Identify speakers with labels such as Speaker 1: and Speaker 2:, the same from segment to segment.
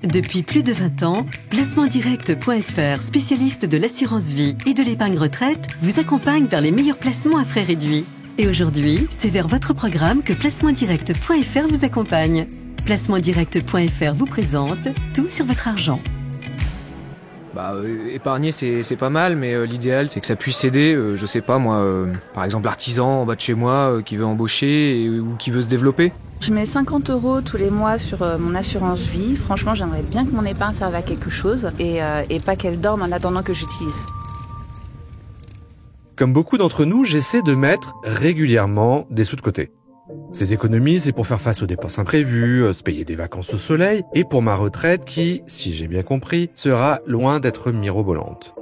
Speaker 1: Depuis plus de 20 ans, placementdirect.fr, spécialiste de l'assurance vie et de l'épargne retraite, vous accompagne vers les meilleurs placements à frais réduits. Et aujourd'hui, c'est vers votre programme que placementdirect.fr vous accompagne. Placementdirect.fr vous présente tout sur votre argent.
Speaker 2: Épargner c'est pas mal, mais l'idéal c'est que ça puisse aider, je sais pas moi, par exemple l'artisan en bas de chez moi qui veut embaucher ou qui veut se développer.
Speaker 3: Je mets 50 € tous les mois sur mon assurance vie. Franchement, j'aimerais bien que mon épargne serve à quelque chose et pas qu'elle dorme en attendant que j'utilise.
Speaker 4: Comme beaucoup d'entre nous, j'essaie de mettre régulièrement des sous de côté. Ces économies, c'est pour faire face aux dépenses imprévues, se payer des vacances au soleil et pour ma retraite qui, si j'ai bien compris, sera loin d'être mirobolante.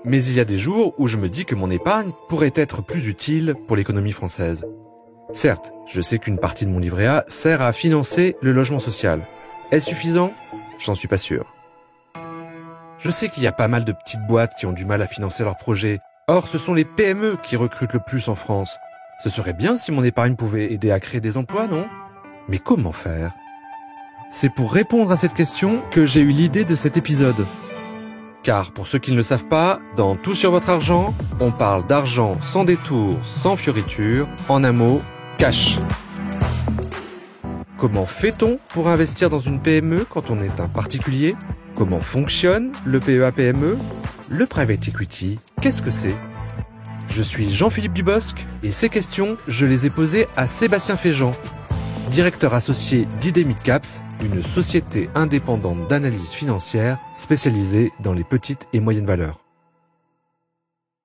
Speaker 4: Mais il y a des jours où je me dis que mon épargne pourrait être plus utile pour l'économie française. Certes, je sais qu'une partie de mon livret A sert à financer le logement social. Est-ce suffisant ? J'en suis pas sûr. Je sais qu'il y a pas mal de petites boîtes qui ont du mal à financer leurs projets. Or, ce sont les PME qui recrutent le plus en France. Ce serait bien si mon épargne pouvait aider à créer des emplois, non ? Mais comment faire ? C'est pour répondre à cette question que j'ai eu l'idée de cet épisode. Car, pour ceux qui ne le savent pas, dans Tout sur votre argent, on parle d'argent sans détour, sans fioriture, en un mot, cash. Comment fait-on pour investir dans une PME quand on est un particulier ? Comment fonctionne le PEA-PME ? Le private equity, qu'est-ce que c'est ? Je suis Jean-Philippe Dubosc et ces questions, je les ai posées à Sébastien Féjean, directeur associé d'ID Midcaps, une société indépendante d'analyse financière spécialisée dans les petites et moyennes valeurs.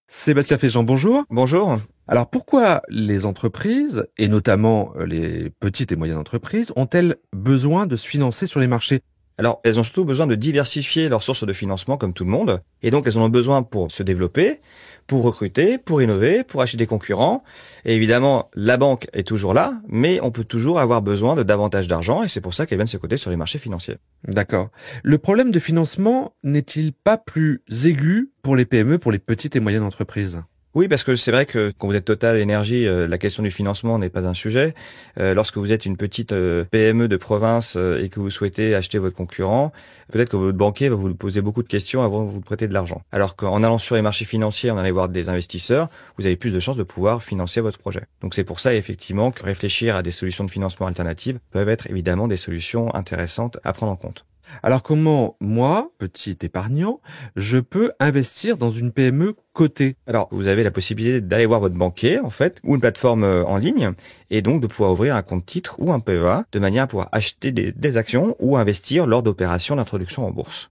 Speaker 4: Sébastien Féjean, bonjour.
Speaker 5: Bonjour.
Speaker 4: Alors pourquoi les entreprises, et notamment les petites et moyennes entreprises, ont-elles besoin de se financer sur les marchés ?
Speaker 5: Alors, elles ont surtout besoin de diversifier leurs sources de financement comme tout le monde. Et donc, elles en ont besoin pour se développer, pour recruter, pour innover, pour acheter des concurrents. Et évidemment, la banque est toujours là, mais on peut toujours avoir besoin de davantage d'argent et c'est pour ça qu'elles viennent se coter sur les marchés financiers.
Speaker 4: D'accord. Le problème de financement n'est-il pas plus aigu pour les PME, pour les petites et moyennes entreprises ?
Speaker 5: Oui, parce que c'est vrai que quand vous êtes Total Énergie, la question du financement n'est pas un sujet. Lorsque vous êtes une petite PME de province et que vous souhaitez acheter votre concurrent, peut-être que votre banquier va vous poser beaucoup de questions avant de vous prêter de l'argent. Alors qu'en allant sur les marchés financiers, en allant voir des investisseurs, vous avez plus de chances de pouvoir financer votre projet. Donc c'est pour ça effectivement que réfléchir à des solutions de financement alternatives peuvent être évidemment des solutions intéressantes à prendre en compte.
Speaker 4: Alors comment, moi, petit épargnant, je peux investir dans une PME cotée ?
Speaker 5: Alors, vous avez la possibilité d'aller voir votre banquier, en fait, ou une plateforme en ligne, et donc de pouvoir ouvrir un compte titre ou un PEA, de manière à pouvoir acheter des actions ou investir lors d'opérations d'introduction en bourse.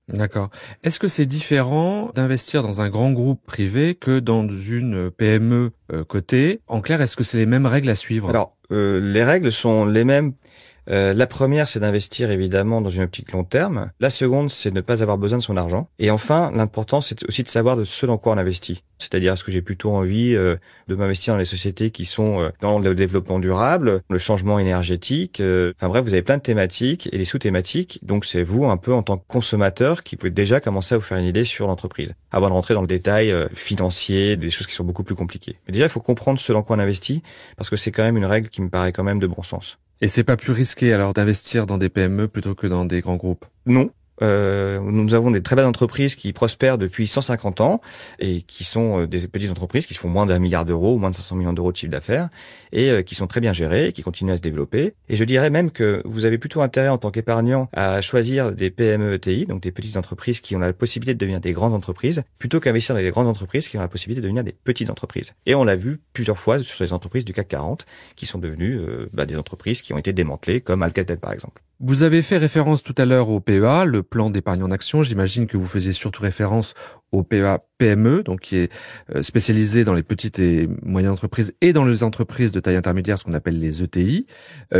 Speaker 4: D'accord. Est-ce que c'est différent d'investir dans un grand groupe privé que dans une PME cotée ? En clair, est-ce que c'est les mêmes règles à suivre ?
Speaker 5: Alors, les règles sont les mêmes. La première, c'est d'investir évidemment dans une optique long terme. La seconde, c'est de ne pas avoir besoin de son argent. Et enfin, l'important, c'est aussi de savoir de ce dans quoi on investit. C'est-à-dire, est-ce que j'ai plutôt envie de m'investir dans les sociétés qui sont dans le développement durable, le changement énergétique. Enfin bref, vous avez plein de thématiques et les sous-thématiques. Donc, c'est vous, un peu en tant que consommateur, qui pouvez déjà commencer à vous faire une idée sur l'entreprise. Avant de rentrer dans le détail financier, des choses qui sont beaucoup plus compliquées. Mais déjà, il faut comprendre ce dans quoi on investit, parce que c'est quand même une règle qui me paraît quand même de bon sens.
Speaker 4: Et c'est pas plus risqué alors d'investir dans des PME plutôt que dans des grands groupes ?
Speaker 5: Non. Nous avons des très belles entreprises qui prospèrent depuis 150 ans et qui sont des petites entreprises qui font moins d'1 milliard d'euros ou moins de 500 millions d'euros de chiffre d'affaires et qui sont très bien gérées et qui continuent à se développer. Et je dirais même que vous avez plutôt intérêt en tant qu'épargnant à choisir des PME ETI, donc des petites entreprises qui ont la possibilité de devenir des grandes entreprises, plutôt qu'investir dans des grandes entreprises qui ont la possibilité de devenir des petites entreprises. Et on l'a vu plusieurs fois sur les entreprises du CAC 40 qui sont devenues des entreprises qui ont été démantelées, comme Alcatel par exemple.
Speaker 4: Vous avez fait référence tout à l'heure au PEA, le plan d'épargne en action. J'imagine que vous faisiez surtout référence au PEA PME, donc qui est spécialisé dans les petites et moyennes entreprises et dans les entreprises de taille intermédiaire, ce qu'on appelle les ETI.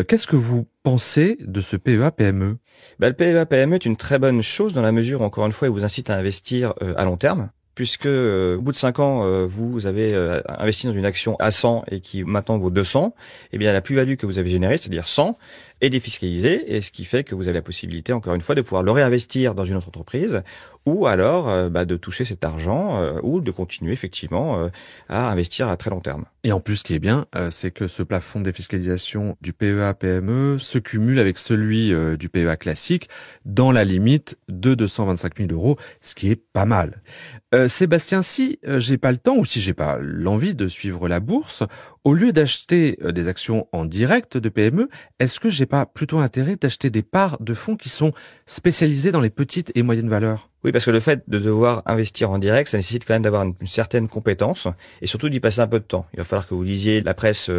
Speaker 4: Qu'est-ce que vous pensez de ce PEA PME ?
Speaker 5: Le PEA PME est une très bonne chose dans la mesure, encore une fois, il vous incite à investir à long terme. Puisque au bout de 5 ans, vous avez investi dans une action à 100 et qui maintenant vaut 200, eh bien la plus-value que vous avez générée, c'est-à-dire 100, est défiscalisé, et ce qui fait que vous avez la possibilité, encore une fois, de pouvoir le réinvestir dans une autre entreprise, ou alors de toucher cet argent, ou de continuer effectivement à investir à très long terme.
Speaker 4: Et en plus, ce qui est bien, c'est que ce plafond de défiscalisation du PEA-PME se cumule avec celui du PEA classique dans la limite de 225 000 €, ce qui est pas mal. Sébastien, si j'ai pas le temps ou si j'ai pas l'envie de suivre la bourse, au lieu d'acheter des actions en direct de PME, est-ce que j'ai pas plutôt intérêt d'acheter des parts de fonds qui sont spécialisés dans les petites et moyennes valeurs ?
Speaker 5: Oui, parce que le fait de devoir investir en direct, ça nécessite quand même d'avoir une certaine compétence et surtout d'y passer un peu de temps. Il va falloir que vous lisiez la presse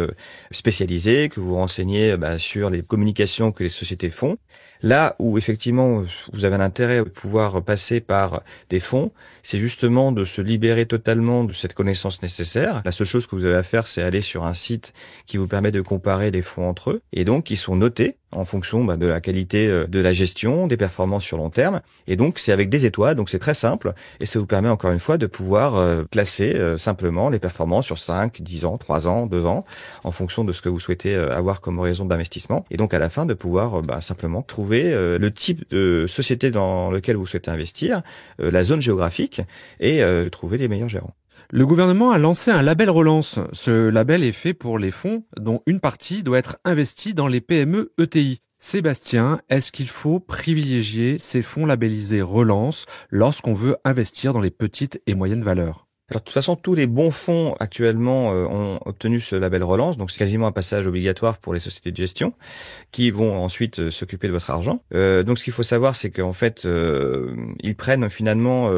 Speaker 5: spécialisée, que vous vous renseigniez sur les communications que les sociétés font. Là où effectivement vous avez un intérêt de pouvoir passer par des fonds, c'est justement de se libérer totalement de cette connaissance nécessaire. La seule chose que vous avez à faire, c'est aller sur un site qui vous permet de comparer les fonds entre eux et donc qui sont notés en fonction de la qualité de la gestion, des performances sur long terme. Et donc, c'est avec des étoiles, donc c'est très simple. Et ça vous permet encore une fois de pouvoir classer simplement les performances sur 5, 10 ans, 3 ans, 2 ans, en fonction de ce que vous souhaitez avoir comme horizon d'investissement. Et donc, à la fin, de pouvoir simplement trouver le type de société dans lequel vous souhaitez investir, la zone géographique, et trouver les meilleurs gérants.
Speaker 4: Le gouvernement a lancé un label relance. Ce label est fait pour les fonds dont une partie doit être investie dans les PME ETI. Sébastien, est-ce qu'il faut privilégier ces fonds labellisés relance lorsqu'on veut investir dans les petites et moyennes valeurs ?
Speaker 5: Alors, de toute façon, tous les bons fonds actuellement ont obtenu ce label relance, donc c'est quasiment un passage obligatoire pour les sociétés de gestion qui vont ensuite s'occuper de votre argent. Donc, ce qu'il faut savoir, c'est qu'en fait, ils prennent finalement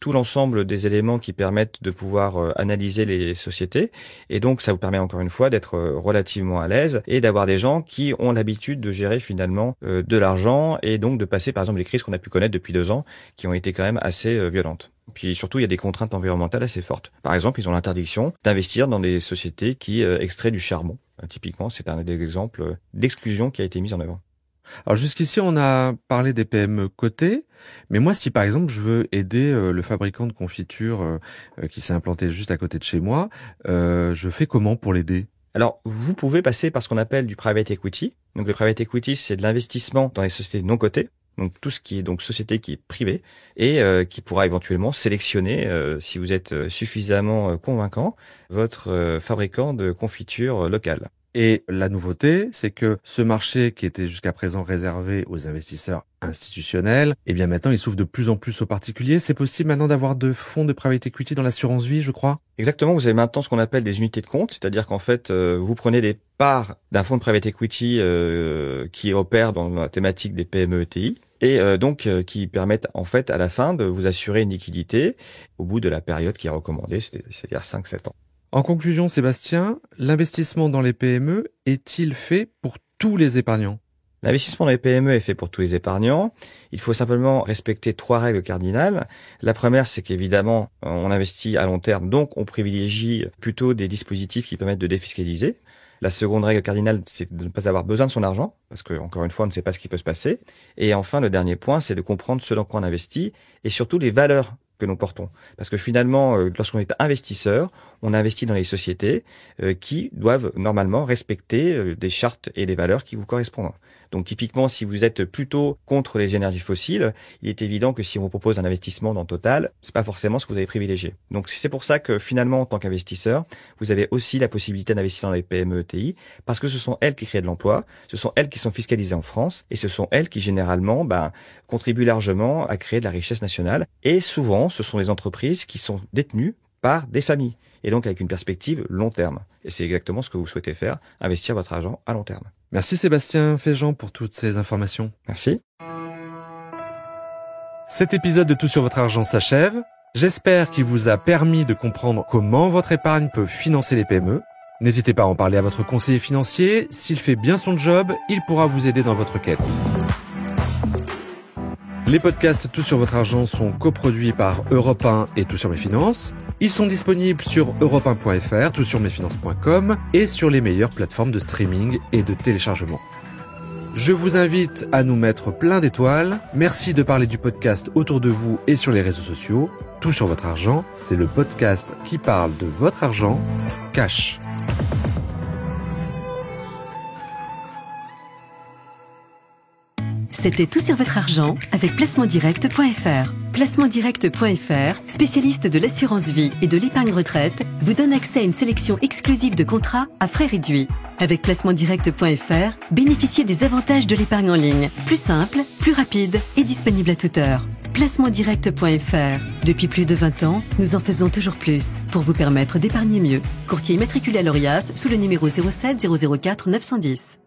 Speaker 5: tout l'ensemble des éléments qui permettent de pouvoir analyser les sociétés, et donc ça vous permet encore une fois d'être relativement à l'aise et d'avoir des gens qui ont l'habitude de gérer finalement de l'argent et donc de passer par exemple les crises qu'on a pu connaître depuis 2 ans qui ont été quand même assez violentes. Puis surtout, il y a des contraintes environnementales assez fortes. Par exemple, ils ont l'interdiction d'investir dans des sociétés qui extraient du charbon. Typiquement, c'est un des exemples d'exclusion qui a été mise en œuvre.
Speaker 4: Alors jusqu'ici, on a parlé des PME cotées, mais moi, si par exemple, je veux aider le fabricant de confitures qui s'est implanté juste à côté de chez moi, je fais comment pour l'aider ?
Speaker 5: Alors, vous pouvez passer par ce qu'on appelle du private equity. Donc, le private equity, c'est de l'investissement dans les sociétés non cotées. Donc tout ce qui est donc société qui est privée et qui pourra éventuellement sélectionner, si vous êtes suffisamment convaincant, votre fabricant de confitures local.
Speaker 4: Et la nouveauté, c'est que ce marché qui était jusqu'à présent réservé aux investisseurs institutionnels, eh bien maintenant il s'ouvre de plus en plus aux particuliers. C'est possible maintenant d'avoir de fonds de private equity dans l'assurance vie, je crois.
Speaker 5: Exactement, vous avez maintenant ce qu'on appelle des unités de compte, c'est-à-dire qu'en fait, vous prenez des parts d'un fonds de private equity qui opère dans la thématique des PME ETI. Et donc qui permettent en fait à la fin de vous assurer une liquidité au bout de la période qui est recommandée, c'est-à-dire 5-7 ans.
Speaker 4: En conclusion, Sébastien, l'investissement dans les PME est-il fait pour tous les épargnants ?
Speaker 5: L'investissement dans les PME est fait pour tous les épargnants. Il faut simplement respecter 3 règles cardinales. La première, c'est qu'évidemment, on investit à long terme, donc on privilégie plutôt des dispositifs qui permettent de défiscaliser. La seconde règle cardinale, c'est de ne pas avoir besoin de son argent, parce que encore une fois, on ne sait pas ce qui peut se passer. Et enfin, le dernier point, c'est de comprendre ce dans quoi on investit et surtout les valeurs que nous portons. Parce que finalement, lorsqu'on est investisseur, on investit dans les sociétés qui doivent normalement respecter des chartes et des valeurs qui vous correspondent. Donc typiquement, si vous êtes plutôt contre les énergies fossiles, il est évident que si on vous propose un investissement dans Total, c'est pas forcément ce que vous avez privilégié. Donc c'est pour ça que finalement, en tant qu'investisseur, vous avez aussi la possibilité d'investir dans les PME ETI, parce que ce sont elles qui créent de l'emploi, ce sont elles qui sont fiscalisées en France, et ce sont elles qui généralement contribuent largement à créer de la richesse nationale. Et souvent, ce sont des entreprises qui sont détenues par des familles, et donc avec une perspective long terme. Et c'est exactement ce que vous souhaitez faire, investir votre argent à long terme.
Speaker 4: Merci Sébastien Féjean pour toutes ces informations.
Speaker 5: Merci.
Speaker 4: Cet épisode de Tout sur votre argent s'achève. J'espère qu'il vous a permis de comprendre comment votre épargne peut financer les PME. N'hésitez pas à en parler à votre conseiller financier. S'il fait bien son job, il pourra vous aider dans votre quête. Les podcasts Tout sur votre argent sont coproduits par Europe 1 et Tout sur mes finances. Ils sont disponibles sur europe1.fr, toutsurmesfinances.com et sur les meilleures plateformes de streaming et de téléchargement. Je vous invite à nous mettre plein d'étoiles. Merci de parler du podcast autour de vous et sur les réseaux sociaux. Tout sur votre argent, c'est le podcast qui parle de votre argent, cash.
Speaker 1: C'était tout sur votre argent avec placementdirect.fr. Placementdirect.fr, spécialiste de l'assurance vie et de l'épargne retraite, vous donne accès à une sélection exclusive de contrats à frais réduits. Avec placementdirect.fr, bénéficiez des avantages de l'épargne en ligne. Plus simple, plus rapide et disponible à toute heure. Placementdirect.fr. Depuis plus de 20 ans, nous en faisons toujours plus pour vous permettre d'épargner mieux. Courtier immatriculé à l'Orias sous le numéro 07 004 910.